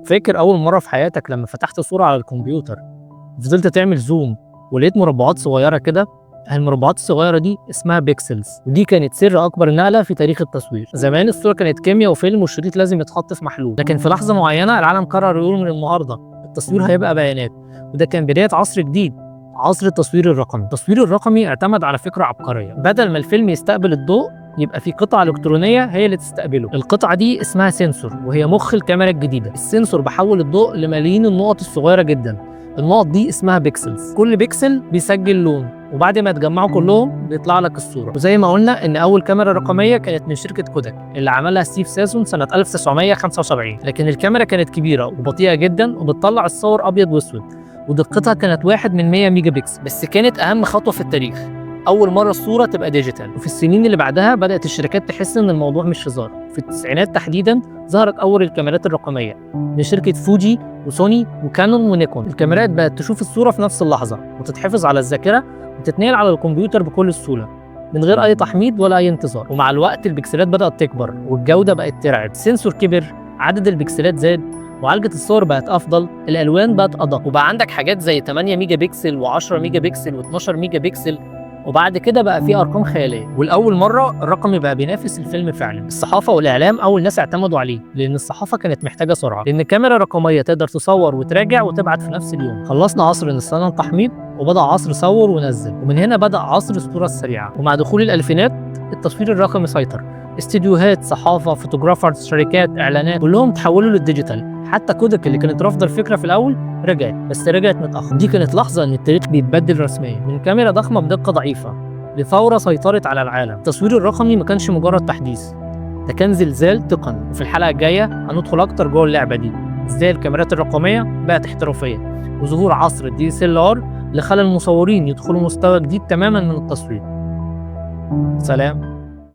فاكر أول مرة في حياتك لما فتحت صورة على الكمبيوتر فضلت تعمل زوم ولقيت مربعات صغيرة كده؟ المربعات الصغيرة دي اسمها بيكسلز، ودي كانت سر أكبر نقلة في تاريخ التصوير. زمان الصورة كانت كيمياء وفيلم والشريط لازم يتحط في محلول، لكن في لحظة معينة العالم قرر يقول من النهاردة التصوير هيبقى بيانات. وده كان بداية عصر جديد، عصر التصوير الرقمي. التصوير الرقمي اعتمد على فكرة عبقرية، بدل ما الفيلم يستقبل الضوء يبقى في قطعة إلكترونية هي اللي تستقبله. القطعة دي اسمها سنسور، وهي مخ الكاميرا الجديدة. السنسور بحول الضوء لملايين النقط الصغيرة جدا. النقط دي اسمها بيكسلز، كل بيكسل بيسجل لون، وبعد ما يتجمعوا كلهم بيطلع لك الصورة. وزي ما قلنا ان اول كاميرا رقمية كانت من شركة كوداك اللي عملها ستيف ساسون سنة 1975، لكن الكاميرا كانت كبيرة وبطيئة جدا وبتطلع الصور ابيض واسود، ودقتها كانت 1 من 100 ميجا بكسل. بس كانت اهم خطوة في التاريخ، أول مرة الصورة تبقى ديجيتال. وفي السنين اللي بعدها بدأت الشركات تحس إن الموضوع مش هزار. في التسعينات تحديداً ظهرت أول الكاميرات الرقمية من شركة فوجي وسوني وكانون ونيكون. الكاميرات بقت تشوف الصورة في نفس اللحظة وتتحفظ على الذاكرة وتتنقل على الكمبيوتر بكل سهولة من غير أي تحميض ولا أي انتظار. ومع الوقت البكسلات بدأت تكبر والجودة بقت ترعب، السنسور كبر، عدد البكسلات زاد، معالجة الصور بقت أفضل، الألوان بقت أدق، وبقى عندك حاجات زي 8 ميجا بكسل و10 ميجا بكسل و12 ميجا بكسل، وبعد كده بقى في ارقام خياليه. والاول مره الرقم بقى بينافس الفيلم فعلا. الصحافه والاعلام اول ناس اعتمدوا عليه، لان الصحافه كانت محتاجه سرعه، لان كاميرا رقميه تقدر تصور وتراجع وتبعت في نفس اليوم. خلصنا عصر نستنى التحميض وبدا عصر صور ونزل، ومن هنا بدا عصر الصوره السريعه. ومع دخول الالفينات التصوير الرقمي سيطر، استديوهات، صحافه، فوتوغرافرز، شركات، اعلانات، كلهم تحولوا للديجيتال. حتى كودك اللي كانت رافضه الفكره في الاول رجعت، بس رجعت متاخر. دي كانت لحظه ان التاريخ بيتبدل رسميا، من كاميرا ضخمه بدقه ضعيفه لثوره سيطرت على العالم. التصوير الرقمي ما كانش مجرد تحديث، ده كان زلزال تقني. وفي الحلقه الجايه هندخل اكتر جوه اللعبه دي، ازاي الكاميرات الرقميه بقت احترافيه، وظهور عصر الدي اس ال ار اللي خلى المصورين يدخلوا مستوى جديد تماما من التصوير. سلام.